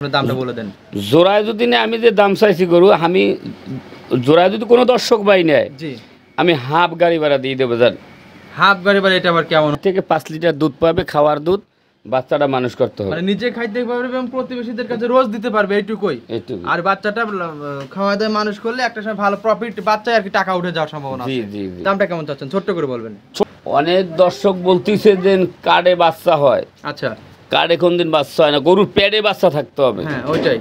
দামটা বলে দেন। জোড়ায় যদি নেয়, আমি যে দাম চাইছি গরু, আমি জোড়ায় যদি কোনো দর্শক ভাই নেয়, জি, আমি হাফ গাড়ি ভাড়া দিয়ে দেবো। জান হাফ গাড়ি ভাড়া, এটা আবার কেমন? থেকে 5 লিটার দুধ পাবে, খাওয়ার দুধ, বাচ্চাটা মানুষ করতে হবে, মানে নিজে খাইতে পারবে এবং প্রতিবেশীদের কাছে রোজ দিতে পারবে, এইটুকুই। আর বাচ্চাটা খাওয়া দাওয়া মানুষ করলে একটা সময় ভালো প্রফিট, বাচ্চায় আর কি টাকা উঠে যাওয়ার সম্ভাবনা আছে। জি জি জি। দামটা কেমন চাচ্ছেন ছোট্ট করে বলবেন? অনেক দর্শক বলতেছে যে কার্ডে বাচ্চা হয়। আচ্ছা, কার্ডে কোন দিন বাচ্চা হয় না, গরুর পেটে বাচ্চা থাকতে হবে। হ্যাঁ ওইটাই।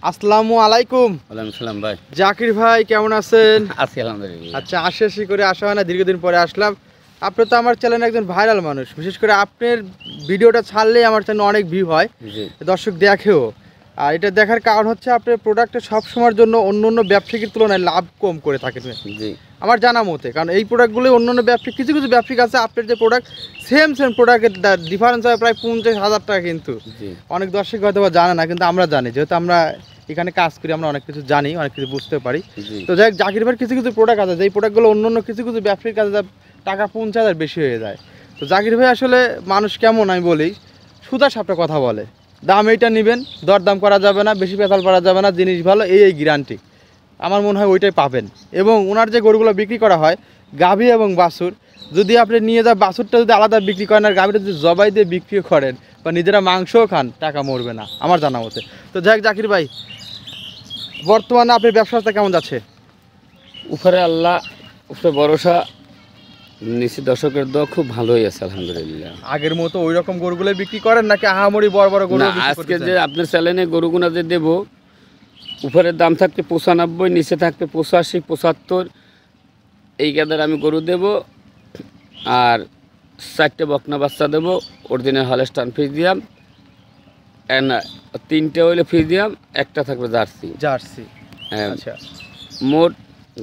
আসসালামু আলাইকুম। ওয়ালাইকুম সালাম ভাই। জাকির ভাই কেমন আছেন? আছি আলহামদুলিল্লাহ। আচ্ছা, আশি করে আসা হয় না, দীর্ঘদিন পরে আসলাম। আপনি তো আমার চ্যানেলে একজন ভাইরাল মানুষ, বিশেষ করে আপনার ভিডিওটা ছাড়লেই আমার চ্যানেলে অনেক ভিউ হয়, দর্শক দেখেও। আর এটা দেখার কারণ হচ্ছে আপনার প্রোডাক্টটা সবসময়ের জন্য অন্য অন্য ব্যবসায়ীর তুলনায় লাভ কম করে থাকেন আমার জানা মতে। কারণ এই প্রোডাক্টগুলো অন্য অন্য ব্যবসায়ী, কিছু কিছু ব্যবসায়িক আছে আপনার যে প্রোডাক্ট সেম প্রোডাক্টের ডিফারেন্স হয় প্রায় 50,000 টাকা। কিন্তু অনেক দর্শক হয়তো বা জানে না, কিন্তু আমরা জানি, যেহেতু আমরা এখানে কাজ করি, আমরা অনেক কিছু জানি, অনেক কিছু বুঝতে পারি। তো যাই হোক, জাকির ভাইয়ের কিছু কিছু প্রোডাক্ট আছে, যেই প্রোডাক্টগুলো অন্য অন্য কিছু কিছু ব্যবসায়িক কাজে টাকা 50,000 বেশি হয়ে যায়। তো জাকির ভাই আসলে মানুষ কেমন আমি বলি, সুদা সাপটা কথা বলে, দাম এইটা নেবেন, দরদাম করা যাবে না, বেশি পেতাল করা যাবে না, জিনিস ভালো, এই গ্যারান্টি আমার মনে হয় ওইটাই পাবেন। এবং ওনার যে গরুগুলো বিক্রি করা হয়, গাভী এবং বাছুর, যদি আপনি নিয়ে যান, বাছুরটা যদি আলাদা বিক্রি করেন আর গাভীটা যদি জবাই দিয়ে বিক্রিও করেন বা নিজেরা মাংসও খান, টাকা মরবে না আমার জানা মতে। তো যাই হোক জাকির ভাই, বর্তমানে আপনার ব্যবসাটা কেমন যাচ্ছে? উপরে আল্লাহ, উপরে ভরসা, নিচে দর্শকের দোয়া খুব ভালোই আছে আলহামদুলিল্লাহ। আগের মতো ওই রকম গরুগুলো বিক্রি করেন নাকি আহামরি বড় বড় গরু? আজকে যে আপনার চ্যানেলে গরুগুনা যে দেবো, উপরের দাম থাকবে 95, নিচে থাকবে 85, 75, এই গাদার আমি গরু দেব। আর 4টে বকনা বাচ্চা দেবো, অরিজিনাল হলস্টাইন ফ্রিজিয়াম, 3টে হইলে ফ্রিজিয়াম, 1টা থাকবে জার্সি। জার্সি, আচ্ছা। মোট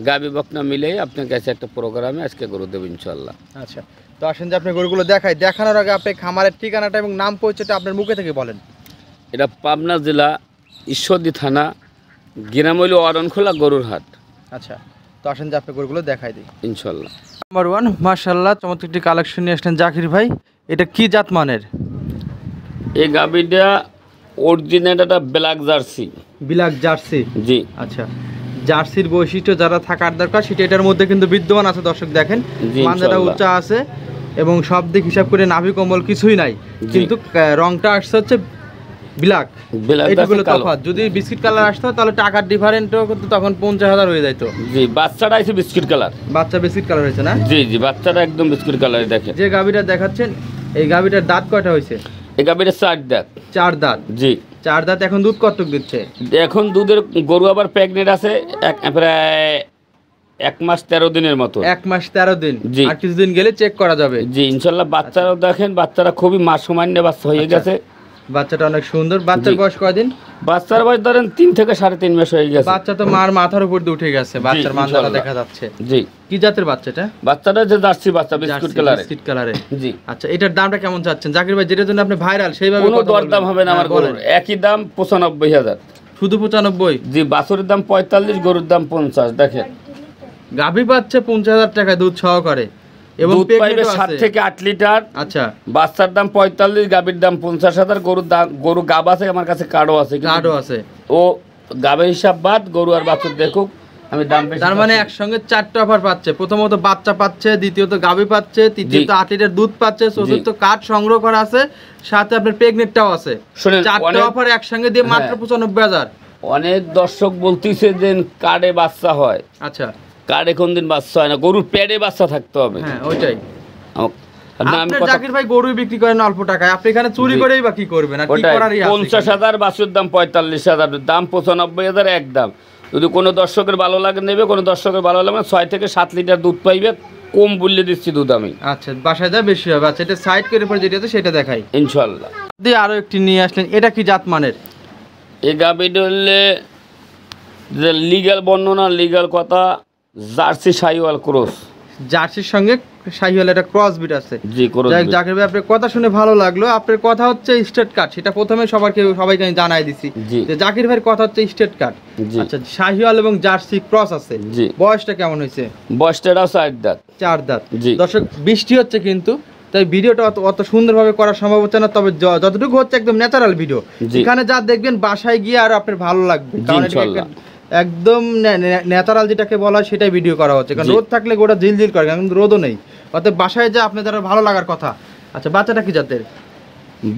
গাবি বকনা মিলেই আপনার কাছে একটা প্রোগ্রামে আজকে গরু দেবো ইনশাল্লাহ। আচ্ছা, তো আসেন যে আপনি গরুগুলো দেখানোর আগে আপনি খামারের ঠিকানাটা এবং নাম পরিচয়টা আপনার মুখে থেকে বলেন। এটা পাবনা জেলা ঈশ্বরদী থানা, গ্রাম হইল অরণখোলা গরুর হাট। আচ্ছা, তো আসেন যে আপনি গরুগুলো দেখাই দিই ইনশাল্লাহ। নাম্বার 1, মাশাআল্লাহ, চমৎকার একটি কালেকশন নিয়ে আসলেন জাকির ভাই। এটা কি জাত মানের? এই গাবিটা অরিজিনাল একটা ব্ল্যাক জার্সি। ব্ল্যাক জার্সি, জি। আচ্ছা, জার্সির বৈশিষ্ট্য যারা থাকার দরকার সেটা এটার মধ্যে কিন্তু বিদ্যমান আছে। দর্শক দেখেন, মানজাটা উঁচা আছে এবং সব দিক হিসাব করে নাভি কম্বল কিছুই নাই, কিন্তু রংটা আসছে হচ্ছে ব্ল্যাক। এইগুলো তফাৎ। যদি বিস্কিট কালার আসতো তাহলে টাকার ডিফারেন্টও কিন্তু তখন 50,000 হয়ে যেত। জি, বাচ্চাটা আছে বিস্কিট কালার। বাচ্চা বিস্কিট কালার হয়েছে না? জি জি, বাচ্চাটা একদম বিস্কিট কালারে। দেখেন যে গাবিটা দেখাচ্ছেন, এই গাবিটার দাঁত কয়টা হয়েছে? এই গাবিটা 4 দাঁত। 4 দাঁত, জি। 4 দাঁত। এখন দুধ কতটুকু দিচ্ছে? এখন দুধের গরু আবার প্রেগনেন্ট আছে, প্রায় 1 মাস 13 দিনের মতো। 1 মাস 13 দিন, আর কিছুদিন গেলে চেক করা যাবে। জি ইনশাল্লাহ। বাচ্চারাও দেখেন, বাচ্চারা খুবই মাসমান্য বাচ্চা হয়ে গেছে। বাচ্চাটা অনেক সুন্দর। বাচ্চার বয়স কয়দিন? বাচ্চার বয়স ধরেন 3 থেকে 3.5 মাস হয়ে গেছে। বাচ্চা তো মার মাথার উপর দিয়ে উঠে গেছে, বাচ্চার মাথাটা দেখা যাচ্ছে। জি। কি জাতের বাচ্চাটা? বাচ্চাটা যে জার্সি বাচ্চা, বিস্কুট কালারে। বিস্কিট কালারে, জি। আচ্ছা, এটার দামটা কেমন চাচ্ছেন জাকির ভাই? যেটার জন্য আপনি ভাইরাল, সেইভাবে কোনো দরদাম হবে না আমার গরুর। একই দাম 95,000। শুধু 95? জি। বাছুরের দাম 45, গরুর দাম 50। দেখেন গাভী পাচ্ছে 50,000 টাকা দুধ সহকারে এবং দুধ পাইবে 7 থেকে 8 লিটার। আচ্ছা, বাচ্চার দাম 45, গাভীর দাম 50,000। গরু গাব আছে আমার কাছে, কার্ডও আছে। ও গাবের হিসাব বাদ, গরু আর বাছুর দেখুক আমি দাম বেশি। তার মানে একসঙ্গে 4টা অফার পাচ্ছে। প্রথমত বাচ্চা পাচ্ছে, দ্বিতীয়ত গাভী পাচ্ছে, তৃতীয়ত 8 লিটার দুধ পাচ্ছে, চতুর্থ কার্ড সংগ্রহ করা আছে, সাথে আপনার প্রেগনেন্টটাও আছে। 4টা অফার একসঙ্গে দিয়ে মাত্র 95,000। অনেক দর্শক বলতেছে যে কার্ডে বাচ্চা হয়। আচ্ছা, কার্ডে কোন দিন বাচ্চা হয় না, গরুর পেটে বাচ্চা থাকতে হবে। হ্যাঁ ওইটাই। জাকির ভাই গরু বিক্রি করেন অল্প টাকায়, আপনি এখানে চুরি করেই বা কি করবেন? আর কি করারই আছে? 50,000 বাছুর দাম, 45,000 দাম, 95,000 একদম। যদি কোনো দর্শকের ভালো লাগে নেবে, কোনো দর্শকের ভালো লাগে 6 থেকে 7 লিটার দুধ পাইবে, কম বললে দিচ্ছি দুধ আমি। আচ্ছা, বাসায় যা বেশি হবে। আচ্ছা, এটা সাইড করে পরে যেটা আছে সেটা দেখাই ইনশাআল্লাহ। দিয়ে আরো একটি নিয়ে আসলেন, এটা কি জাত মানের? এই গাবিটা হলে যে লিগ্যাল বর্ণনা, লিগ্যাল কথা, জার্সি শাহিওয়াল ক্রস। জার্সির সঙ্গে শাহিওয়াল একটা ক্রস বিট আছে। জি, ক্রস বিট। জাকির ভাই, আপনার কথা শুনে ভালো লাগলো। আপনার কথা হচ্ছে স্টেট কাট, সেটা প্রথমে সবাইকে আমি জানাই দিছি যে জাকির ভাইয়ের কথা হচ্ছে স্টেট কাট। আচ্ছা, শাহিওয়াল এবং জার্সি ক্রস আছে। বয়সটা কেমন হয়েছে? বয়সটা 4 দাঁত। 4 দাঁত। দর্শক, বৃষ্টি হচ্ছে কিন্তু তাই ভিডিওটা অত সুন্দরভাবে করা সম্ভব হচ্ছে না, তবে যতটুকু হচ্ছে একদম ন্যাচারাল ভিডিও। জি। এখানে যা দেখবেন বাসায় গিয়ে আর আপনার ভালো লাগবে, জি, কারণ এটা ইনশাল্লাহ। একদম ন্যাচারাল যেটাকে বলা হয় সেটাই ভিডিও করা হচ্ছে, কারণ জি। রোদ থাকলে গোটা ঝিলঝিল করে, কিন্তু রোদও নেই, অতএব বাসায় যা আপনাদের আরো ভালো লাগার কথা। আচ্ছা, বাচ্চাটা কি জাতের?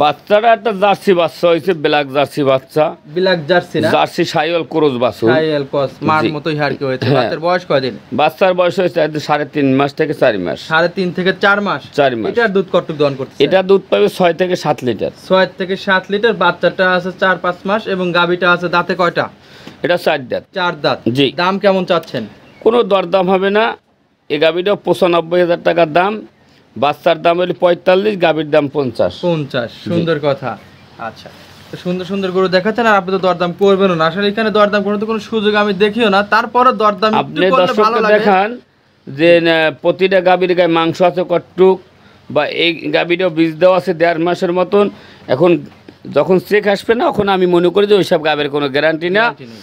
বাচ্চাটা একটা জার্সি বাচ্চা হয়েছে, ব্ল্যাক জার্সি বাচ্চা, ব্ল্যাক জার্সি না? জার্সি সাইওয়াল ক্রস বাছুর। সাইওয়াল ক্রস, মার জি। মতোই আর কি হয়েছে। হ্যাঁ। বাচ্চার বয়স কয়দিন? বাচ্চার বয়স হয়েছে 3.5 মাস থেকে 4 মাস। 3.5 থেকে 4 মাস। 4 মাস। এটার দুধ কতটুকু দহন করতেছে? এটা দুধ পাবে 6 থেকে 7 লিটার। 6 থেকে 7 লিটার। বাচ্চাটা আছে 4-5 মাস এবং গাভীটা আছে দাঁতে কয়টা? এটা 4 দাঁত। 4 দাঁত। জি। দাম কেমন চাচ্ছেন? কোনো দরদাম হবে না। এই গাভীটা 95,000 টাকার দাম। বাচ্চার দাম হলো 45, গাভীর দাম 50। 50। সুন্দর কথা। আচ্ছা, তো সুন্দর সুন্দর গরু দেখাচ্ছেন আর আপনি তো দরদাম করবেন না। আসলে এখানে দরদাম করার তো কোনো সুযোগ আমি দেখিও না, তারপরও দরদাম একটু আপনি করলে ভালো দর্শককে লাগে। দেখান যে প্রতিটা গাভীর গায়ে মাংস আছে কতটুক, বা এই গাভীটাও বীজ দেওয়া আছে 1.5 মাসের মতন। এখন যখন চেক আসবে না, তখন আমি মনে করি যে ওইসব গাভীর কোনো গ্যারান্টি না। Guarantee নেই।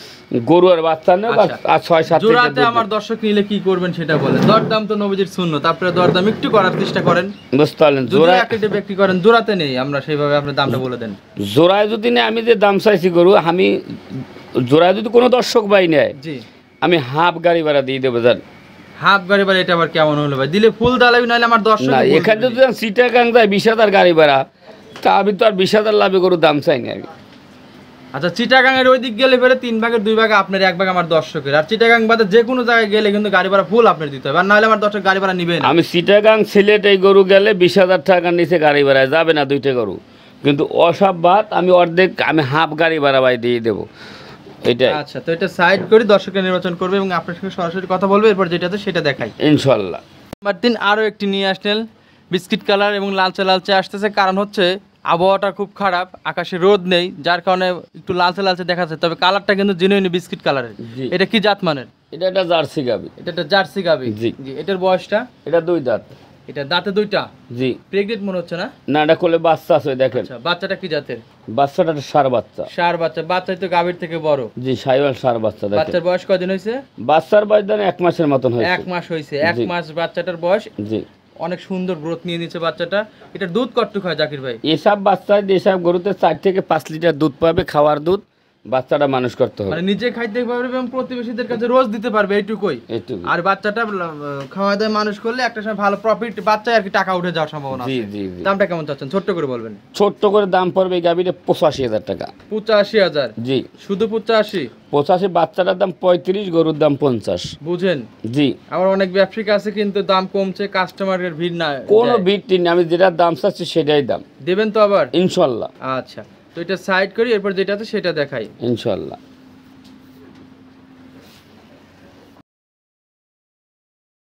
গরু আর বাচ্চা নেই, আচ্ছা। আর 6-7 লিটার জোড়াতে দুধ আমার দেয়। দর্শক নিলে কি করবেন সেটা বলেন। দরদাম তো নবীজির সুন্নাত, তারপরে দরদাম একটু করার চেষ্টা করেন। বুঝতে পারলেন? যদি জোড়ায় এক লিটার বিক্রি করেন, জোড়াতে নেই আমরা সেইভাবে আপনার দামটা বলে দেন। জোড়ায় যদি নেই, আমি যে দাম চাইছি গরু, আমি জোড়ায় যদি কোনো দর্শক ভাই নেয়, জি। আমি হাফ গাড়ি ভাড়া দিয়ে দেবো। জান হাফ গাড়ি ভাড়া, এটা আবার কেমন হলো ভাই? দিলে ফুল দালাবি, নাহলে আমার দর্শক না, এখানে যদি সিটাগাং যায় 20,000 গাড়ি ভাড়া, তা আমি তো আর 20,000 লাভে গরু দাম চাই না আমি। আচ্ছা, চিটাগাং এর ওই দিক গেলে ফেরে 3 ভাগের 2 ভাগ আপনার, 1 ভাগ আমার দর্শকের। আর চিটাগাং বাদে যে কোনো জায়গায় গেলে কিন্তু গাড়ি ভাড়া ফুল আপনার দিতে হবে, আর নাহলে আমার দর্শক গাড়ি ভাড়া নিবে না। আমি সিটাগাং সিলেট এই গরু গেলে 20,000 টাকার নিচে গাড়ি ভাড়ায় যাবে না দুইটা গরু, কিন্তু অসব বাদ আমি অর্ধেক, আমি হাফ গাড়ি ভাড়া ভাই দিয়ে দেবো। এটাই আচ্ছা, তো এটা সাইড করে দর্শকরা নির্বাচন করবে এবং আপনার সঙ্গে সরাসরি কথা বলবে, এরপর যেটা আছে সেটা দেখাই। ইনশাল্লাহ। নাম্বার 3 আরও একটি নিয়ে আসলেন, বিস্কিট কালার এবং লালচে লালচে আসতেছে, কারণ হচ্ছে আবহাওয়াটা খুব খারাপ, আকাশে রোদ নেই, যার কারণে একটু লালচে লালচে দেখাচ্ছে, তবে কালারটা কিন্তু জেনুইন বিস্কিট কালারের। জি। এটা কি জাত মানের? এটা একটা জার্সি গাবি। এটা একটা জার্সি গাভী। জি। জি। এটার বয়সটা? এটা 2 দাঁত। এটা দাঁতে 2টা। জি। প্রেগনেন্ট মনে হচ্ছে না? না, এটা কোলে বাচ্চা আছে, ওই দেখেন। আচ্ছা, বাচ্চাটা কি জাতের? বাচ্চাটা একটা ষাঁড় বাচ্চা। ষাঁড় বাচ্চা। বাচ্চাই তো গাভীর থেকে বড়। জি, সাইওয়াল ষাঁড় বাচ্চা দেখেন। বাচ্চার বয়স কদিন হয়েছে? বাচ্চার বয়স ধরেন 1 মাসের মতন হয়েছে। 1 মাস হয়েছে। 1 জি। মাস বাচ্চাটার বয়স। জি। অনেক সুন্দর গ্রোথ নিয়ে নিচ্ছে বাচ্চাটা। এটার দুধ কতটুকু হয় জাকির ভাই? এসব বাচ্চা এসব গরুতে 4 থেকে 5 লিটার দুধ পাবে, খাওয়ার দুধ। বাচ্চাটা মানুষ করতে হবে মানে নিজে খাইতে পারবে এবং প্রতিবেশীদের কাছে রোজ দিতে পারবে, এইটুকুই। এইটুকু। আর বাচ্চাটা খাওয়া দাওয়া মানুষ করলে একটা সময় ভালো প্রফিট, বাচ্চায় আর কি টাকা উঠে যাওয়ার সম্ভাবনা জি আছে। জি জি। দামটা কেমন চাচ্ছেন ছোট্ট করে বলবেন? ছোট্ট করে দাম পড়বে এই গাভীটা 85,000 টাকা। 85,000? জি। শুধু 85? 85, বাচ্চাটার দাম 35, গরুর দাম 50। বুঝেন, জি। আমার অনেক ব্যবসায়িক আছে কিন্তু দাম কমছে, কাস্টমারের ভিড় না। কোনো দেয়। বিট নেই, আমি যেটার দাম চাচ্ছি সেটাই দাম। দেবেন তো আবার? ইনশাল্লাহ। আচ্ছা, তো এটা সাইড করি, এরপর যেটা আছে সেটা দেখাই। ইনশাল্লাহ।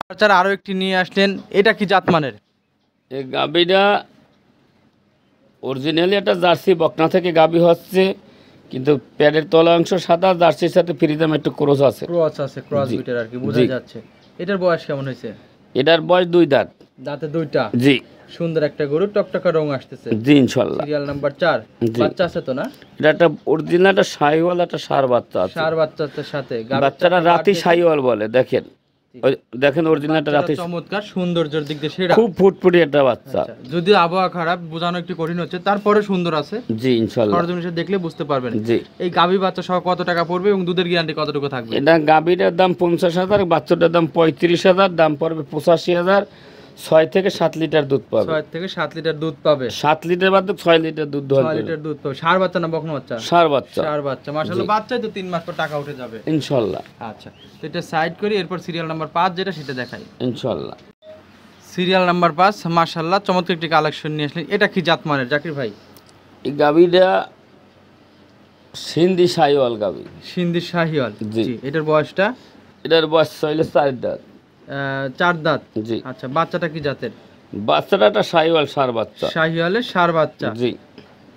তাছাড়া আরো একটি নিয়ে আসলেন, এটা কি জাতমানের? এই গাভীটা অরিজিনালি একটা জার্সি বকনা থেকে গাভী হচ্ছে, কিন্তু প্যাডের তলা অংশ সাদা, জার্সির সাথে ফ্রিজাম একটু ক্রস আছে। ক্রস আছে, ক্রস জি। বিটের আর কি বোঝা জি। যাচ্ছে। এটার বয়স কেমন হয়েছে? এটার বয়স 2 দাঁত। দাঁতে 2টা। জি। সুন্দর একটা গরু, টকটকা রং আসতেছে। জি ইনশাল্লাহ। Serial number 4। জি। বাচ্চা আছে তো না? এটা একটা অরিজিনাল একটা সাইওয়াল একটা ষাঁড় বাচ্চা আছে। ষাঁড় বাচ্চার সাথে বাচ্চাটা রাতি সাইওয়াল বলে, দেখেন। ওই দেখেন অরিজিনালটা রাতি, চমৎকার সৌন্দর্যের দিক দিয়ে সেরা। খুব ফুটফুটি একটা বাচ্চা। আচ্ছা, যদি আবহাওয়া খারাপ, বোঝানো একটু কঠিন হচ্ছে, তারপরে সুন্দর আছে। জি ইনশাল্লাহ। সরজমিনে এসে দেখলে বুঝতে পারবেন। জি। এই গাভী বাচ্চা সহ কত টাকা পড়বে এবং দুধের গ্যারান্টি কতটুকু থাকবে? এটা গাভীটার দাম 50,000, বাচ্চাটার দাম 35,000, দাম পড়বে 85,000। 6 থেকে 7 লিটার দুধ পাবে। 6 থেকে 7 লিটার দুধ পাবে। 7 লিটার বাদ 6 লিটার দুধ দোয়া 6 লিটার দুধ পাবে। ষাঁড় বাচ্চা না বকনা বাচ্চা? ষাঁড় বাচ্চা। ষাঁড় বাচ্চা। মাশাআল্লাহ, বাচ্চাই তো 3 মাস পর টাকা উঠে যাবে ইনশাল্লাহ। আচ্ছা, তো এটা সাইড করি, এরপর সিরিয়াল নাম্বার 5 যেটা সেটা দেখাই। ইনশাল্লাহ। সিরিয়াল নাম্বার 5, মাশাআল্লাহ চমৎকার একটি কালেকশন নিয়ে আসলেন। এটা কি জাতমানের জাকির ভাই? এই গাভীটা সিন্ধি সাইওয়াল গাভী। সিন্ধি শাহিওয়াল। জি। জি। এটার বয়সটা? এটার বয়স হইলে 4 দাঁত। 4 দাঁত। জি। আচ্ছা, বাচ্চাটা কি জাতের? বাচ্চাটা একটা সাইওয়াল ষাঁড় বাচ্চা। শাহিওয়ালের ষাঁড় বাচ্চা। জি।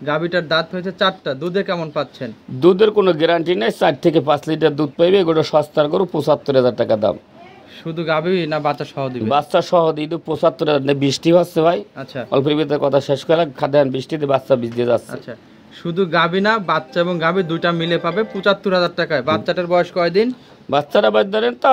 গাভীটার দাঁত হয়েছে 4টা। দুধে কেমন পাচ্ছেন? দুধের কোনো গ্যারান্টি নেই, 4 থেকে 5 লিটার দুধ পাইবে। এগুলো সস্তার গরু, 75,000 টাকা দাম। শুধু গাভী না বাচ্চা সহ দিবে? বাচ্চা সহ দিয়ে 75,000। বৃষ্টি হচ্ছে ভাই, আচ্ছা অল্প ভিতরে কথা শেষ করে খাদ্যান বৃষ্টিতে বাচ্চা বীজ দিয়ে যাচ্ছে। আচ্ছা, শুধু গাভী না, বাচ্চা এবং গাভী দুইটা মিলে পাবে 75,000 টাকায়। বাচ্চাটার বয়স কয়দিন? বাচ্চারা বাদ ধরেন তা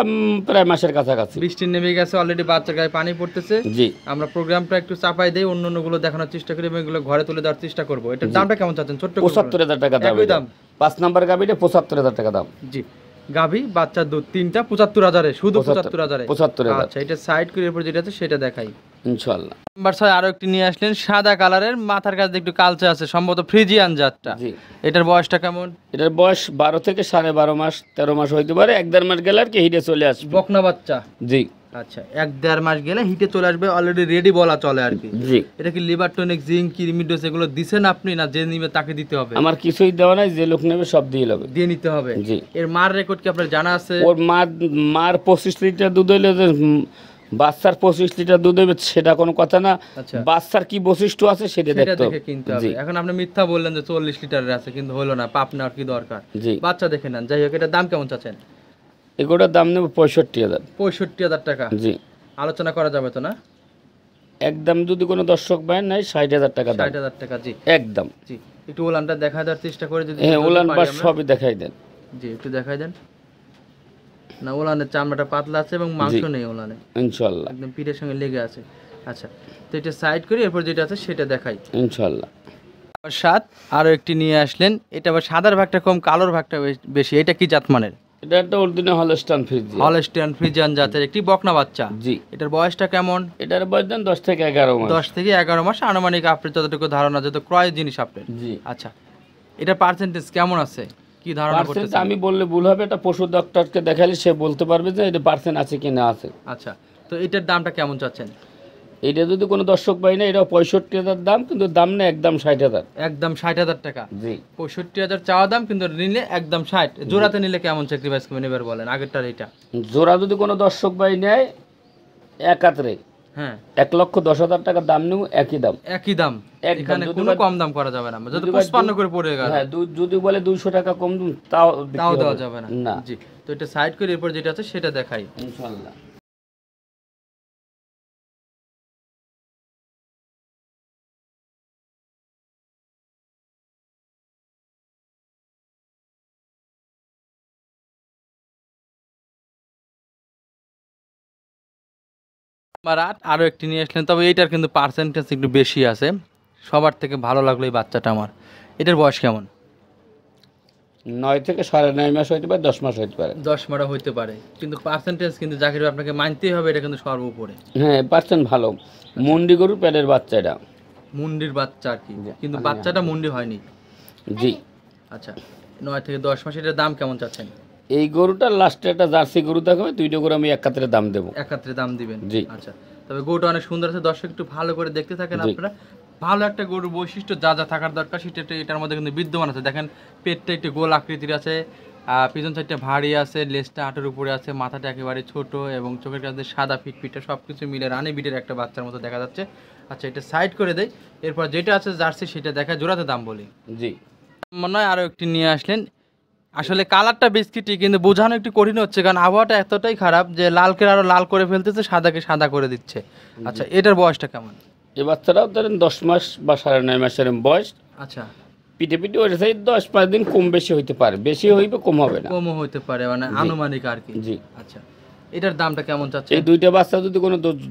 প্রায় মাসের কাছাকাছি। বৃষ্টি নেমে গেছে অলরেডি, বাচ্চার গায়ে পানি পড়তেছে। জি, আমরা প্রোগ্রামটা একটু চাপাই দেই, অন্যগুলো দেখানোর চেষ্টা করি এবং এগুলো ঘরে তুলে দেওয়ার চেষ্টা করবো। এটার দামটা কেমন চাচ্ছেন? ছোট্ট 75,000 টাকা দাম। একই দাম। 5 নাম্বার গাবিটা 75,000 টাকা দাম। জি, গাভী বাচ্চা দুধ তিনটা 75,000-এ, শুধু 75,000-এ। 75,000। আচ্ছা, এটা সাইড করে এরপর যেটা আছে সেটা দেখাই। ইনশাআল্লাহ। নাম্বার 6 আরো একটি নিয়ে আসলেন, সাদা কালারের, মাথার কাছে একটু কালচে আছে, সম্ভবত ফ্রিজিয়ান জাতটা। জি, এটার বয়সটা কেমন? এটার বয়স 12 থেকে 12.5 মাস, 13 মাস হইতে পারে। 1-1.5 মাস গেলে আর কি হিটে চলে আসবে। বকনা বাচ্চা। জি, আচ্ছা, 1-1.5 মাস গেলে হিটে চলে আসবে, অলরেডি রেডি বলা চলে আর কি। জি। এটা কি লিভার টনিক, জিঙ্ক, কৃমি ডোজ এগুলো দিছেন আপনি, না যে নিবে তাকে দিতে হবে? আমার কিছুই দেওয়া নাই, যে লোক নেবে সব দিয়ে নেবে। দিয়ে নিতে হবে। জি। এর মার রেকর্ড কি আপনার জানা আছে? ওর মার 25 লিটার দুধ হইলে যে বাচ্চার 25 লিটার দুধ হবে সেটা কোনো কথা না। আচ্ছা, বাচ্চার কি বৈশিষ্ট্য আছে সেটা সেটা দেখতে দেখে কিনতে হবে। জি, এখন আপনি মিথ্যা বললেন যে 40 লিটারের আছে, কিন্তু হলো না, পাপ নেওয়ার কি দরকার? জি। বাচ্চা দেখে নেন। যাই হোক, এটার দাম কেমন চাচ্ছেন? এগুলোর দাম নেব 65,000। 65,000 টাকা। জি, আলোচনা করা যাবে তো না? একদম যদি কোনো দর্শক ভাই নাই 60,000 টাকা দাম। 60,000 টাকা। জি, একদম। জি। একটু ওলানটা দেখা দেওয়ার চেষ্টা করে যদি হ্যাঁ, যদি উলান পারি বাস আমরা। সবই দেখাই দেন। জি, একটু দেখাই দেন। না, ওলানের চামড়াটা পাতলা আছে এবং মাংস নেই ওলানে, ইনশাআল্লাহ, একদম পিঠের সঙ্গে লেগে আছে। আচ্ছা, তো এটা সাইড করি, এরপর যেটা আছে সেটা দেখাই। ইনশাআল্লাহ। 7 আরো একটি নিয়ে আসলেন, এটা আবার সাদার ভাগটা কম, কালোর ভাগটা বেশি। এটা কি জাত মানের? এটা একটা original Holstein fridge. Holstein Friesian জাতের একটি বকনা বাচ্চা। জি। এটার বয়সটা কেমন? এটার বয়স দেন 10 থেকে 11 মাস। 10 থেকে 11 মাস আনুমানিক, আপনার যতটুকু ধারণা, যত ক্রয় জিনিস আপনার। জি। আচ্ছা, এটা পার্সেন্টেজ কেমন আছে, কি ধারণা পার্সেন্ট করতেছেন? আমি বললে ভুল হবে, এটা পশু ডক্টরকে দেখালে সে বলতে পারবে যে এটা পার্সেন্ট আছে কি না আছে। আচ্ছা, তো এটার দামটা কেমন চাচ্ছেন? এটা যদি কোনো দর্শক পাই না, এটা 65,000 দাম, কিন্তু দাম না একদম 60,000। একদম 60,000 টাকা। জি। 65,000 চাওয়া দাম, কিন্তু নিলে একদম 60। জোড়াতে নিলে কেমন স্যাক্রিফাইস করবেন এবার বলেন, আগেরটার এটা? জোড়া যদি কোনো দর্শক ভাই নেয় একাত্রে হ্যাঁ, 1,10,000 টাকা দাম নেব, একই দাম। একই দাম। একদম। এখানে যদি কোনো বা- কম দাম করা যাবে না, যদি যদি বা 55 করে পড়ে গেল হ্যাঁ, যদি বলে 200 টাকা কম দিন তাও বিক্রি তাও হবে। দেওয়া যাবে না। না। জি, তো এটা সাইড করে এরপর যেটা আছে সেটা দেখাই। ইনশাআল্লাহ। আমার আরো একটি নিয়ে আসলেন, তবে এইটার কিন্তু পার্সেন্টেজ একটু বেশি আছে। সবার থেকে ভালো লাগলো এই বাচ্চাটা আমার। এটার বয়স কেমন? 9 থেকে 9.5 মাস হইতে পারে, 10 মাস হইতে পারে। 10 মারা হইতে পারে, কিন্তু পার্সেন্টেজ কিন্তু জাকির ভাই আপনাকে মানতেই হবে, এটা কিন্তু সর্বোপরে। হ্যাঁ, পার্সেন্ট ভালো। মুন্ডি গরুর পেটের বাচ্চা এটা। মুন্ডির বাচ্চা আর কি, জি। কিন্তু বাচ্চাটা মুন্ডি হয়নি। জি। আচ্ছা, 9 থেকে 10 মাস। এটার দাম কেমন চাচ্ছেন? এই গরুটার লাস্টে একটা জার্সি গরু দেখাবে, 2টা গরু আমি একাত্রে দাম দেবো। একাত্রে দাম দিবেন? জি। আচ্ছা, তবে গরুটা অনেক সুন্দর আছে, দর্শক একটু ভালো করে দেখতে থাকেন জি। আপনারা। ভালো একটা গরুর বৈশিষ্ট্য যা যা থাকার দরকার সেটা এটার মধ্যে কিন্তু বিদ্যমান আছে। দেখেন, পেটটা একটু গোল আকৃতির আছে, পিছন সাইডটা ভারী আছে, লেজটা হাঁটুর উপরে আছে, মাথাটা একেবারে ছোট এবং চোখের কাছে সাদা ফিটফিটটা সব কিছু মিলে রানী বিটের একটা বাচ্চার মতো দেখা যাচ্ছে। আচ্ছা, এটা সাইড করে দেই, এরপর যেটা আছে জার্সি সেটা দেখা, জোড়াতে দাম বলি। জি। মনে হয় আরও একটি নিয়ে আসলেন। আসলে কালারটা বিস্কিটই, কিন্তু বোঝানো একটু কঠিন হচ্ছে, কারণ আবহাওয়াটা এতটাই খারাপ যে লালকে আরো লাল করে ফেলতেছে, সাদাকে সাদা করে দিচ্ছে। আচ্ছা, এটার বয়সটা কেমন? এই বাচ্চারাও ধরেন 10 মাস বা 9.5 মাসের বয়স। আচ্ছা, পিঠে পিঠে ওর সাইড 10-5 দিন কম বেশি হইতে পারে, বেশি হইবে কম হবে না। কমও হইতে পারে, মানে আনুমানিক আর কি। জি। আচ্ছা, এটার দামটা কেমন চাচ্ছে? এই 2টা বাচ্চা যদি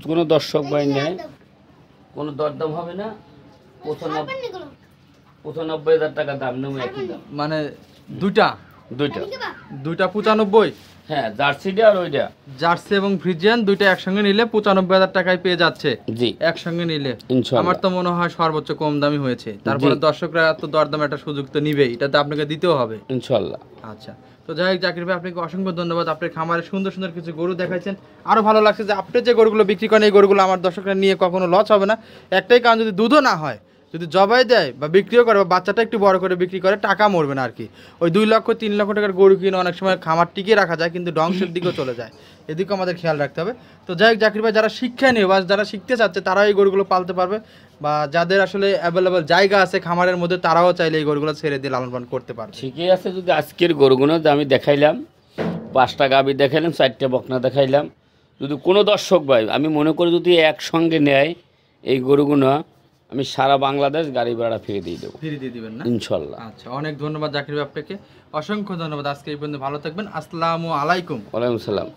কোনো দর্শক ভাই নেয়, কোনো দরদাম হবে না। 95,000 টাকা দাম নেব, একই দাম। মানে দুইটা দুইটা 95? হ্যাঁ, জার্সিটা আর ওইটা। জার্সি এবং ফ্রিজিয়ান দুইটা একসঙ্গে নিলে 95,000 টাকায় পেয়ে যাচ্ছে। জি। একসঙ্গে নিলে ইনশাআল্লাহ। আমার তো মনে হয় সর্বোচ্চ কম দামি হয়েছে। তারপরে দর্শকরা তো দরদাম একটা সুযোগ তো নিবেই, এটা তো আপনাকে দিতেও হবে। ইনশাআল্লাহ। আচ্ছা, তো যাই হোক জাকির ভাই, আপনাকে অসংখ্য ধন্যবাদ। আপনার খামারে সুন্দর সুন্দর কিছু গরু দেখাইছেন। আরো ভালো লাগছে যে আপনি যে গরুগুলো বিক্রি করেন, এই গরুগুলো আমার দর্শকরা নিয়ে কখনো লস হবে না। একটাই কারণ, যদি দুধও না হয়, যদি জবাই দেয় বা বিক্রিও করে বা বাচ্চাটা একটু বড় করে বিক্রি করে, টাকা মরবে না আর কি। ওই 2 লক্ষ 3 লক্ষ টাকার গরু কিনে অনেক সময় খামার টিকিয়ে রাখা যায়, কিন্তু ধ্বংসের দিকেও চলে যায়, এদিকেও আমাদের খেয়াল রাখতে হবে। তো যাই হোক জাকির ভাই, যারা শিক্ষা নিয়ে বা যারা শিখতে চাচ্ছে তারা এই গরুগুলো পালতে পারবে, বা যাদের আসলে অ্যাভেলেবল জায়গা আছে খামারের মধ্যে, তারাও চাইলে এই গরুগুলো ছেড়ে দিয়ে লালন পালন করতে পারবে। ঠিকই আছে। যদি আজকের গরুগুলো যে আমি দেখাইলাম, 5টা গাভী দেখাইলাম, 4টা বকনা দেখাইলাম, যদি কোনো দর্শক ভাই আমি মনে করি যদি একসঙ্গে নেয় এই গরুগুলো, আমি সারা বাংলাদেশ গাড়ি ভাড়া ফিরে দিয়ে দেবো ফ্রি দিয়ে দিবেন না? ইনশাল্লাহ। আচ্ছা, অনেক ধন্যবাদ জাকির ভাই আপনাকে, অসংখ্য ধন্যবাদ। আজকে এই পর্যন্ত ভালো থাকবেন। আসসালামু আলাইকুম। ওয়ালাইকুম সালাম।